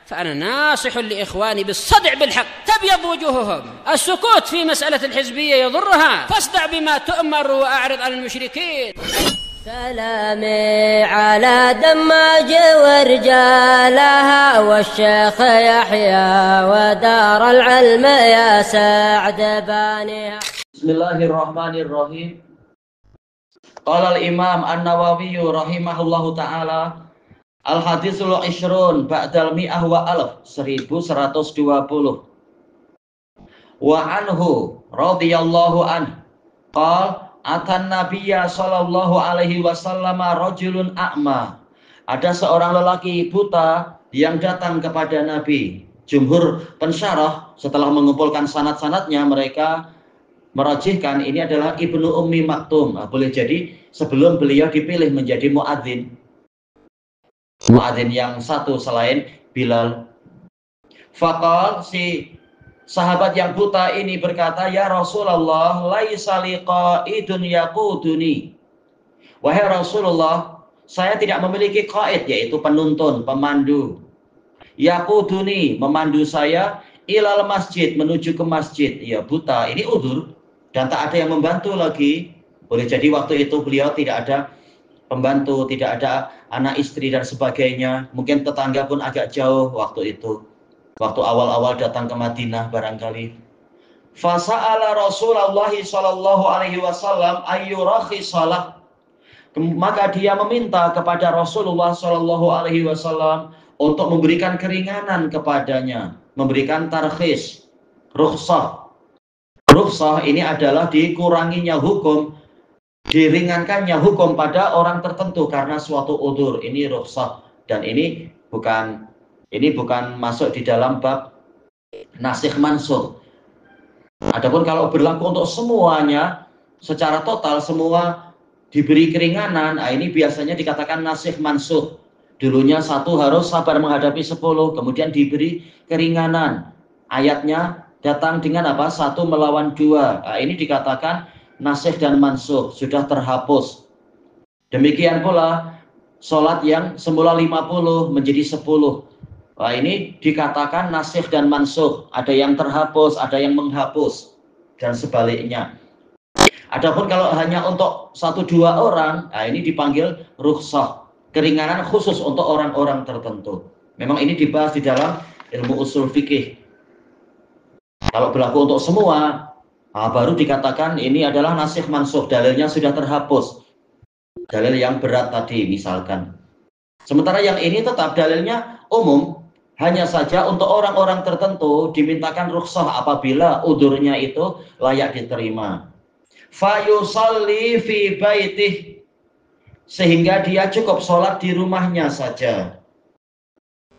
فأنا ناصح لإخواني بالصدع بالحق تبيض وجوههم. السكوت في مسألة الحزبية يضرها، فاصدع بما تؤمر وأعرض عن المشركين. سلامي على دماج ورجالها والشيخ يحيى ودار العلم يا سعد بانها. بسم الله الرحمن الرحيم. قال الإمام النووي رحمه الله تعالى Al-Hadisul Ishrun Ba'dal Mi'ah wa Alf 1120. Wa anhu radhiyallahu anhu qal atan nabiyya sallallahu alaihi wasallam rajulun a'ma. Ada seorang lelaki buta yang datang kepada Nabi. Jumhur pensyarah setelah mengumpulkan sanad-sanadnya mereka merajihkan ini adalah Ibnu Ummi Maktum. Boleh jadi sebelum beliau dipilih menjadi muadzin yang satu selain Bilal. Faqal, si sahabat yang buta ini berkata, ya Rasulullah, laisa liqaidun yaquduni. Wahai Rasulullah, saya tidak memiliki qaid, yaitu penuntun, pemandu. Yaquduni, memandu saya ilal masjid, menuju ke masjid. Ya, buta, ini udzur dan tak ada yang membantu lagi. Boleh jadi waktu itu beliau tidak ada pembantu, tidak ada anak istri dan sebagainya. Mungkin tetangga pun agak jauh waktu itu. Waktu awal-awal datang ke Madinah barangkali. Fasa'ala Rasulullah sallallahu alaihi wasallam ayyurakhisalah. Maka dia meminta kepada Rasulullah sallallahu alaihi wasallam untuk memberikan keringanan kepadanya, memberikan tarkhis, rukhsah. Rukhsah ini adalah dikuranginya hukum, diringankannya hukum pada orang tertentu karena suatu udzur. Ini rukhsah dan ini bukan masuk di dalam bab nasikh mansukh. Adapun kalau berlaku untuk semuanya secara total semua diberi keringanan, ini biasanya dikatakan nasikh mansukh. Dulunya satu harus sabar menghadapi 10, kemudian diberi keringanan. Ayatnya datang dengan apa? 1 melawan 2. Ini dikatakan nasikh dan mansukh, sudah terhapus. Demikian pula sholat yang semula 50 menjadi 10. Ini dikatakan nasikh dan mansukh, ada yang terhapus, ada yang menghapus dan sebaliknya. Adapun kalau hanya untuk 1-2 orang, ini dipanggil rukhsah, keringanan khusus untuk orang-orang tertentu. Memang ini dibahas di dalam ilmu usul fikih. Kalau berlaku untuk semua, baru dikatakan ini adalah nasikh mansukh, dalilnya sudah terhapus. Dalil yang berat tadi misalkan. Sementara yang ini tetap dalilnya umum, hanya saja untuk orang-orang tertentu dimintakan rukhsah apabila udzurnya itu layak diterima. Fa yusalli fi baitih, sehingga dia cukup sholat di rumahnya saja.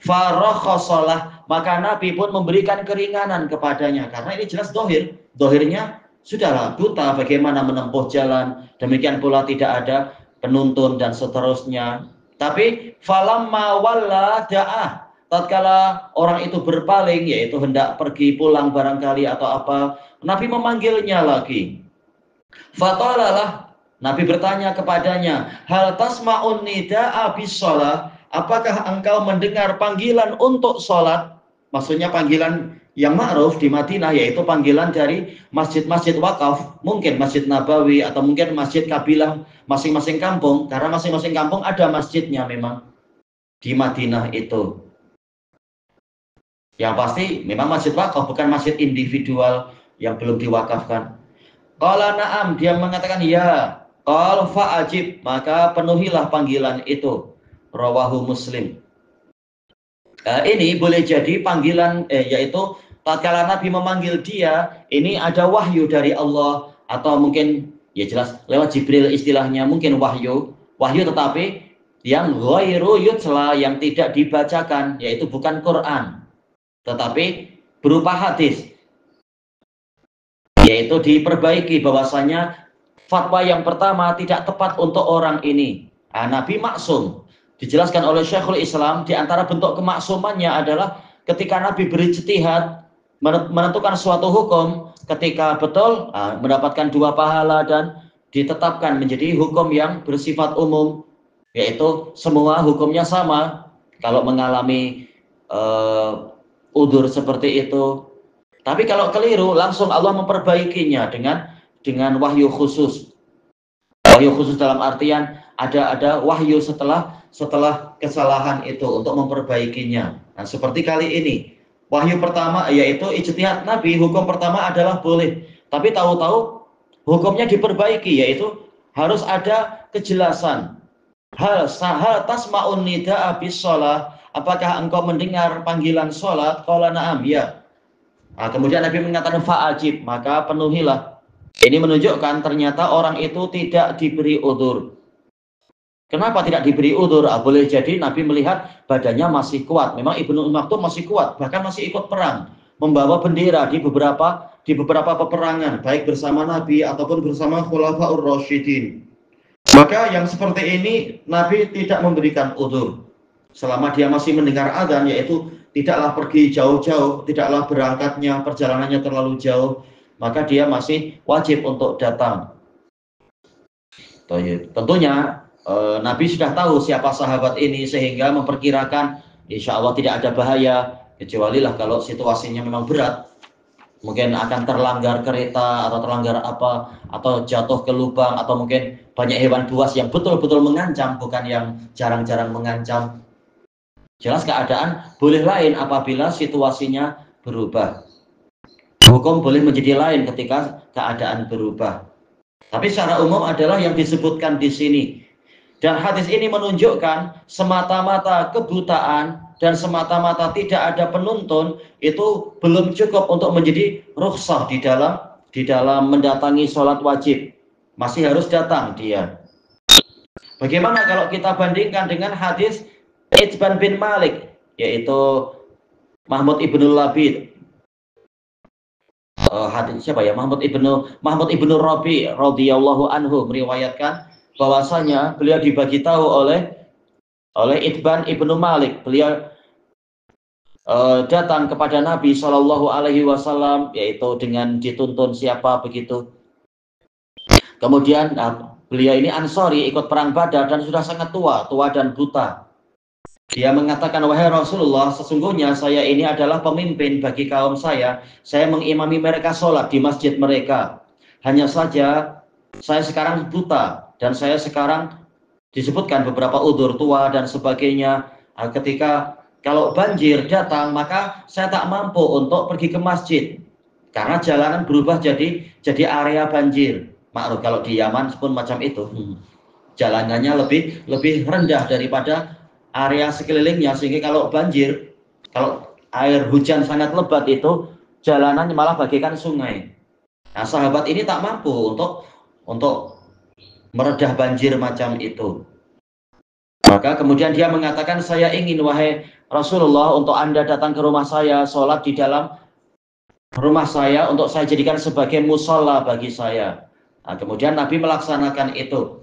Fa rakhasalah, maka Nabi pun memberikan keringanan kepadanya karena ini jelas dohir. Dohirnya sudahlah buta, bagaimana menempuh jalan, demikian pula tidak ada penuntun dan seterusnya. Tapi falamma walla da'ah, tatkala orang itu berpaling, yaitu hendak pergi pulang barangkali atau apa, Nabi memanggilnya lagi. Fatalalah, Nabi bertanya kepadanya, hal tasma'un nida'a bis shalah, apakah engkau mendengar panggilan untuk sholat? Maksudnya panggilan yang ma'ruf di Madinah, yaitu panggilan dari masjid-masjid wakaf, mungkin Masjid Nabawi atau mungkin masjid kabilah masing-masing kampung, karena masing-masing kampung ada masjidnya memang di Madinah itu. Yang pasti memang masjid wakaf, bukan masjid individual yang belum diwakafkan. Qala na'am, dia mengatakan ya. Qal fa'ajib, maka penuhilah panggilan itu. Rawahu Muslim. Ini boleh jadi panggilan, yaitu tatkala Nabi memanggil dia, ini ada wahyu dari Allah, atau mungkin ya jelas lewat Jibril istilahnya, mungkin wahyu tetapi yang ghairu yutla, yang tidak dibacakan, yaitu bukan Quran tetapi berupa hadis, yaitu diperbaiki bahwasanya fatwa yang pertama tidak tepat untuk orang ini. Nabi maksum. Dijelaskan oleh Syekhul Islam, di antara bentuk kemaksumannya adalah ketika Nabi berijtihad menentukan suatu hukum, ketika betul mendapatkan 2 pahala dan ditetapkan menjadi hukum yang bersifat umum, yaitu semua hukumnya sama. Kalau mengalami udzur seperti itu. Tapi kalau keliru, langsung Allah memperbaikinya dengan wahyu khusus. Wahyu khusus dalam artian ada wahyu setelah kesalahan itu untuk memperbaikinya. Nah, seperti kali ini, wahyu pertama yaitu ijtihad Nabi, hukum pertama adalah boleh. Tapi tahu-tahu hukumnya diperbaiki, yaitu harus ada kejelasan. Hal tasma'un nida'a bis shalah, apakah engkau mendengar panggilan salat? Qala na'am, ya. Nah, kemudian Nabi mengatakan fa'ajib, maka penuhilah. Ini menunjukkan ternyata orang itu tidak diberi udzur. Kenapa tidak diberi udzur? Boleh jadi Nabi melihat badannya masih kuat. Memang Ibnu Maktum masih kuat, bahkan masih ikut perang, membawa bendera di beberapa peperangan, baik bersama Nabi ataupun bersama Khulafaur Rasyidin. Maka yang seperti ini Nabi tidak memberikan udzur selama dia masih mendengar adzan, yaitu tidaklah pergi jauh-jauh, tidaklah berangkatnya perjalanannya terlalu jauh, maka dia masih wajib untuk datang. Tentunya Nabi sudah tahu siapa sahabat ini sehingga memperkirakan insya Allah tidak ada bahaya, kecuali lah kalau situasinya memang berat, mungkin akan terlanggar kereta atau terlanggar apa, atau jatuh ke lubang, atau mungkin banyak hewan buas yang betul-betul mengancam, bukan yang jarang-jarang mengancam. Jelas keadaan boleh lain apabila situasinya berubah. Hukum boleh menjadi lain ketika keadaan berubah. Tapi secara umum adalah yang disebutkan di sini. Dan hadis ini menunjukkan semata-mata kebutaan dan semata-mata tidak ada penuntun itu belum cukup untuk menjadi rukhsah di dalam mendatangi sholat wajib. Masih harus datang dia. Bagaimana kalau kita bandingkan dengan hadis Itban bin Malik, yaitu Mahmud ibnu Labid. Hadis siapa ya? Mahmud ibnu Rabi radhiyallahu anhu meriwayatkan bahwasanya beliau dibagi tahu oleh Itban ibnu Malik. Beliau datang kepada Nabi Shallallahu Alaihi Wasallam, yaitu dengan dituntun siapa begitu. Kemudian beliau ini Ansori, ikut perang Badar dan sudah sangat tua dan buta. Dia mengatakan, wahai Rasulullah, sesungguhnya saya ini adalah pemimpin bagi kaum saya mengimami mereka sholat di masjid mereka. Hanya saja saya sekarang buta dan saya sekarang disebutkan beberapa udzur, tua dan sebagainya. Ketika kalau banjir datang, maka saya tak mampu untuk pergi ke masjid karena jalanan berubah jadi area banjir. Maklum kalau di Yaman pun macam itu, jalanannya lebih rendah daripada area sekelilingnya, sehingga kalau banjir, kalau air hujan sangat lebat itu jalanannya malah bagaikan sungai. Nah, sahabat ini tak mampu untuk meredah banjir macam itu. Maka kemudian dia mengatakan, saya ingin wahai Rasulullah untuk Anda datang ke rumah saya, sholat di dalam rumah saya untuk saya jadikan sebagai musola bagi saya. Nah, kemudian Nabi melaksanakan itu.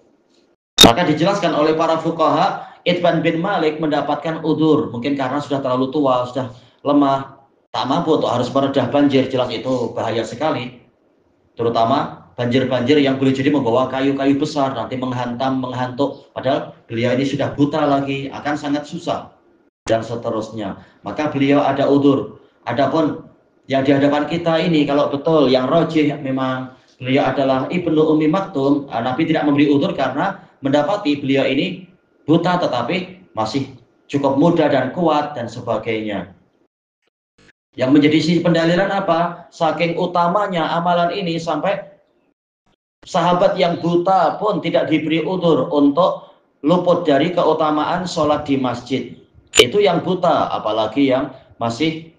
Maka dijelaskan oleh para fuqaha, Itban bin Malik mendapatkan udzur, mungkin karena sudah terlalu tua, sudah lemah, tak mampu untuk harus meredah banjir. Jelas itu bahaya sekali, terutama banjir-banjir yang boleh jadi membawa kayu-kayu besar, nanti menghantuk, padahal beliau ini sudah buta lagi, akan sangat susah, dan seterusnya. Maka beliau ada udzur. Adapun yang di hadapan kita ini, kalau betul yang rajih memang beliau adalah Ibnu Ummi Maktum, Nabi tidak memberi udzur karena mendapati beliau ini buta tetapi masih cukup muda dan kuat dan sebagainya. Yang menjadi sisi pendalilan apa? Saking utamanya amalan ini sampai sahabat yang buta pun tidak diberi udzur untuk luput dari keutamaan sholat di masjid. Itu yang buta, apalagi yang masih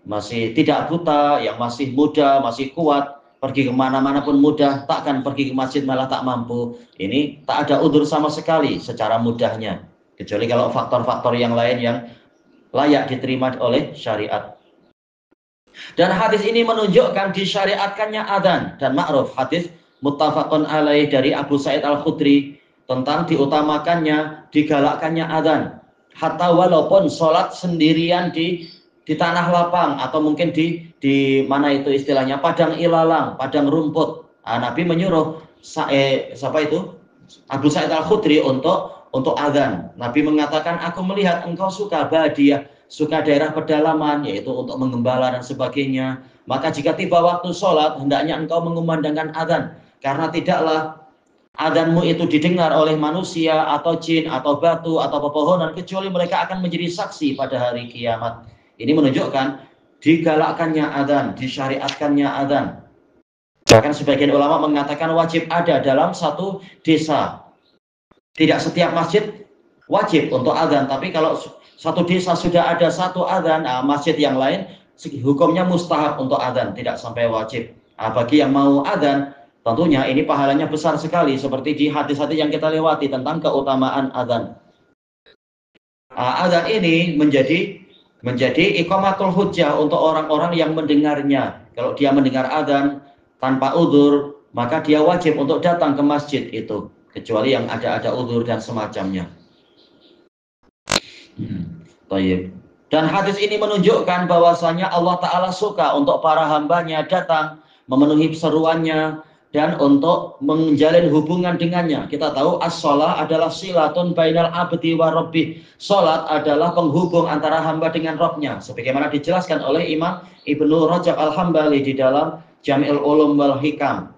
tidak buta, yang masih muda, masih kuat, pergi kemana-mana pun mudah, takkan pergi ke masjid malah tak mampu. Ini tak ada udzur sama sekali secara mudahnya, kecuali kalau faktor-faktor yang lain yang layak diterima oleh syariat. Dan hadis ini menunjukkan disyariatkannya adzan, dan ma'ruf hadis muttafaqun alaih dari Abu Sa'id Al-Khudri tentang diutamakannya, digalakkannya adzan. Hatta walaupun sholat sendirian di tanah lapang atau mungkin di mana itu istilahnya, padang ilalang, padang rumput. Nabi menyuruh siapa itu? Abu Sa'id Al-Khudri untuk adzan. Nabi mengatakan, aku melihat engkau suka badiah, suka daerah pedalaman, yaitu untuk mengembala dan sebagainya, maka jika tiba waktu sholat, hendaknya engkau mengumandangkan adzan, karena tidaklah adzanmu itu didengar oleh manusia atau jin atau batu atau pepohonan, kecuali mereka akan menjadi saksi pada hari kiamat. Ini menunjukkan digalakkannya adzan, disyariatkannya adzan. Bahkan sebagian ulama mengatakan wajib ada dalam satu desa. Tidak setiap masjid wajib untuk adzan, tapi kalau satu desa sudah ada satu adzan, masjid yang lain hukumnya mustahab untuk adzan, tidak sampai wajib. Bagi yang mau adzan, tentunya ini pahalanya besar sekali, seperti di hadis-hadis yang kita lewati tentang keutamaan adzan. Adzan ini menjadi iqamatul hujjah untuk orang-orang yang mendengarnya. Kalau dia mendengar adzan tanpa udzur, maka dia wajib untuk datang ke masjid itu, kecuali yang ada udzur dan semacamnya. Dan hadis ini menunjukkan bahwasanya Allah Ta'ala suka untuk para hambanya datang memenuhi seruannya dan untuk menjalin hubungan dengannya. Kita tahu as-shalah adalah silatun bainal abdi wa rabbih. Salat adalah penghubung antara hamba dengan Rabbnya, sebagaimana dijelaskan oleh Imam Ibnu Rajab Al-Hambali di dalam Jami'ul Ulum wal Hikam.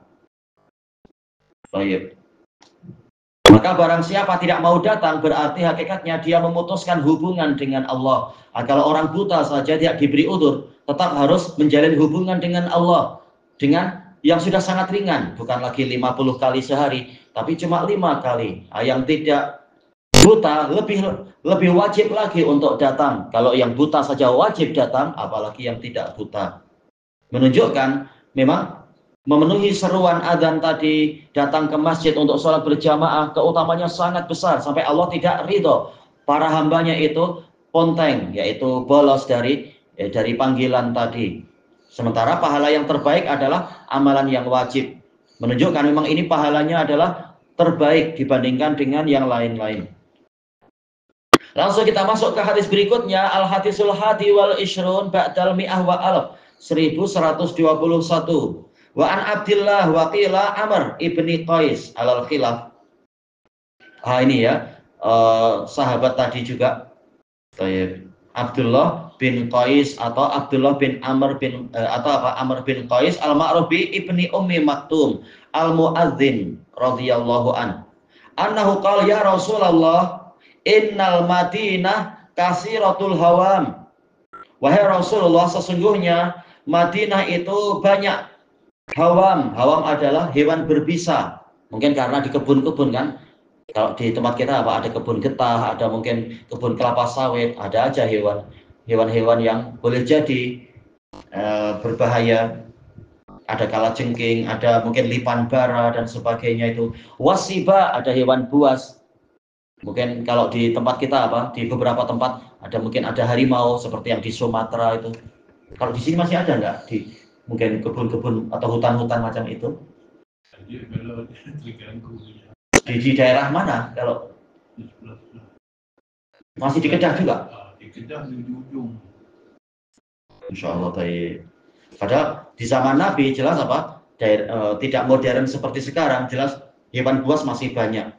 Baik. Maka barang siapa tidak mau datang, berarti hakikatnya dia memutuskan hubungan dengan Allah. Kalau orang buta saja tidak diberi udzur, tetap harus menjalin hubungan dengan Allah dengan yang sudah sangat ringan, bukan lagi 50 kali sehari, tapi cuma 5 kali. Yang tidak buta lebih wajib lagi untuk datang. Kalau yang buta saja wajib datang, apalagi yang tidak buta. Menunjukkan memang memenuhi seruan adzan tadi, datang ke masjid untuk sholat berjamaah, keutamanya sangat besar, sampai Allah tidak ridho para hambanya itu ponteng, yaitu bolos dari panggilan tadi. Sementara pahala yang terbaik adalah amalan yang wajib. Menunjukkan memang ini pahalanya adalah terbaik dibandingkan dengan yang lain-lain. Langsung kita masuk ke hadis berikutnya, al-hadisul hadi wal ishrun ba'dal mi'ah wa alaf, 1121. Wa an Abdillah wa qila Amr ibni Qais alal khilaf. Ini ya, sahabat tadi juga. Abdullah bin Qais atau Abdullah bin Amr bin Amr bin Qais al-Ma'rufi ibni Ummi Maktum al-Muadzin radhiyallahu an. Annahu qala ya Rasulullah innal Madinah kasiratul hawam. Wahai Rasulullah, sesungguhnya Madinah itu banyak hawam. Hawam adalah hewan berbisa. Mungkin karena di kebun-kebun kan. Kalau di tempat kita ada kebun getah, ada mungkin kebun kelapa sawit, ada aja hewan-hewan yang boleh jadi berbahaya. Ada kalajengking, ada mungkin lipan bara dan sebagainya itu. Wasiba, ada hewan buas. Mungkin kalau di tempat kita di beberapa tempat mungkin ada harimau seperti yang di Sumatera itu. Kalau di sini masih ada nggak di mungkin kebun-kebun atau hutan-hutan macam itu? Di daerah mana? Kalau masih di Kedah juga? Di Kedah di ujung. Insya Allah baik. Padahal di zaman Nabi jelas tidak modern seperti sekarang, jelas hewan buas masih banyak.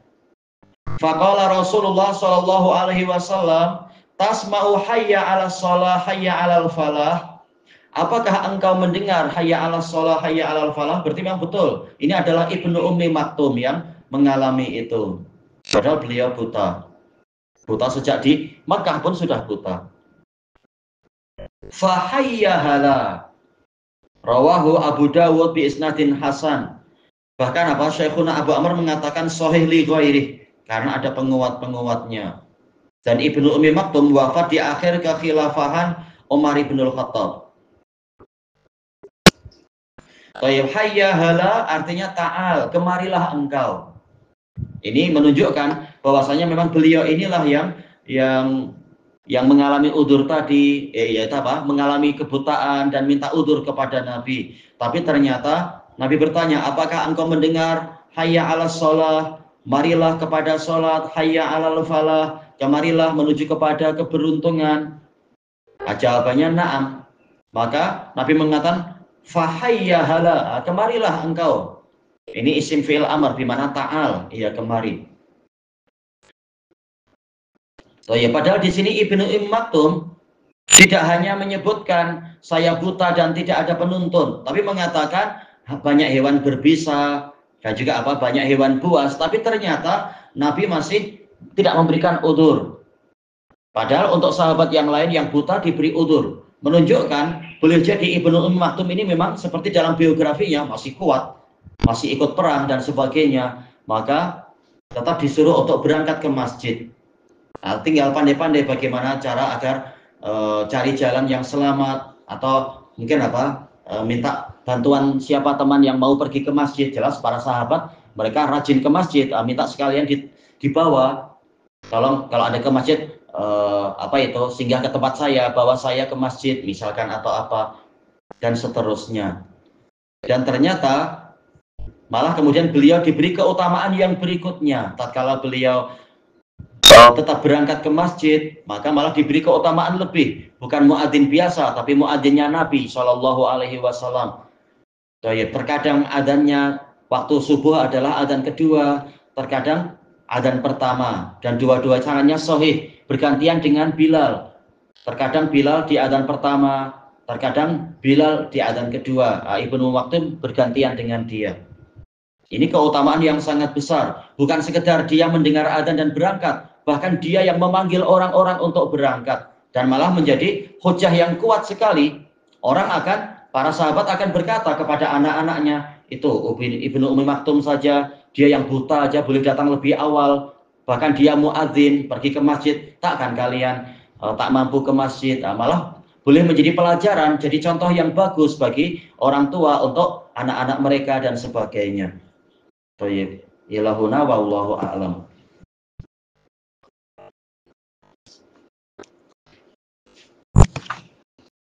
Faqala Rasulullah sallallahu alaihi wasallam, tasma'u hayya 'alas shalah hayya 'alal falah. Apakah engkau mendengar hayya 'alas shalah hayya 'alal falah? Berarti memang betul. Ini adalah Ibnu Ummi Maktum yang mengalami itu. Padahal beliau buta. Buta sejak di Makkah pun sudah buta. Fahayyahala. Rawahu Abu Dawud bi isnadin hasan. Bahkan Syekhuna Abu Amr mengatakan sahih li ghairih karena ada penguat-penguatnya. Dan Ibnu Ummi Maktum wafat di akhir kekhilafahan Umar bin Al-Khattab. Tayyib hayyahala artinya ta'al, kemarilah engkau. Ini menunjukkan bahwasanya memang beliau inilah yang mengalami udzur tadi, yaitu mengalami kebutaan dan minta udzur kepada Nabi. Tapi ternyata Nabi bertanya, apakah engkau mendengar hayya 'alas shalah, marilah kepada salat, hayya 'alal falah, kemarilah menuju kepada keberuntungan. Jawabannya na'am. Maka Nabi mengatakan fahayyahala, kemarilah engkau. Ini isim fi'il amr di mana ta'al, ia kemari. Padahal di sini Ibnu Ummi Maktum Tidak hanya menyebutkan saya buta dan tidak ada penuntun, tapi mengatakan banyak hewan berbisa dan juga banyak hewan buas, tapi ternyata Nabi masih tidak memberikan udzur. Padahal untuk sahabat yang lain yang buta diberi udzur, menunjukkan boleh jadi Ibnu Ummi Maktum ini memang seperti dalam biografinya masih kuat, masih ikut perang dan sebagainya, maka tetap disuruh untuk berangkat ke masjid. Nah, tinggal pandai-pandai bagaimana cara agar cari jalan yang selamat, atau mungkin minta bantuan siapa teman yang mau pergi ke masjid. Jelas para sahabat mereka rajin ke masjid, minta sekalian dibawa, tolong kalau ada ke masjid singgah ke tempat saya, bawa saya ke masjid misalkan, atau apa dan seterusnya. Dan ternyata malah kemudian beliau diberi keutamaan yang berikutnya. Tatkala beliau tetap berangkat ke masjid, maka malah diberi keutamaan lebih. Bukan muadzin biasa, tapi muadzinnya Nabi Shallallahu Alaihi Wasallam. Terkadang adzannya waktu subuh adalah adzan kedua, terkadang adzan pertama, dan dua-dua caranya sahih, bergantian dengan Bilal. Terkadang Bilal di adzan pertama, terkadang Bilal di adzan kedua. Ibnu Maktum bergantian dengan dia. Ini keutamaan yang sangat besar. Bukan sekedar dia mendengar adzan dan berangkat, bahkan dia yang memanggil orang-orang untuk berangkat. Dan malah menjadi hujah yang kuat sekali. Para sahabat akan berkata kepada anak-anaknya, itu Ibnu Ummi Maktum saja, dia yang buta aja boleh datang lebih awal. Bahkan dia muadzin, pergi ke masjid, takkan kalian tak mampu ke masjid. Malah boleh menjadi pelajaran, jadi contoh yang bagus bagi orang tua untuk anak-anak mereka dan sebagainya. Ilahuna wallahu a'lam.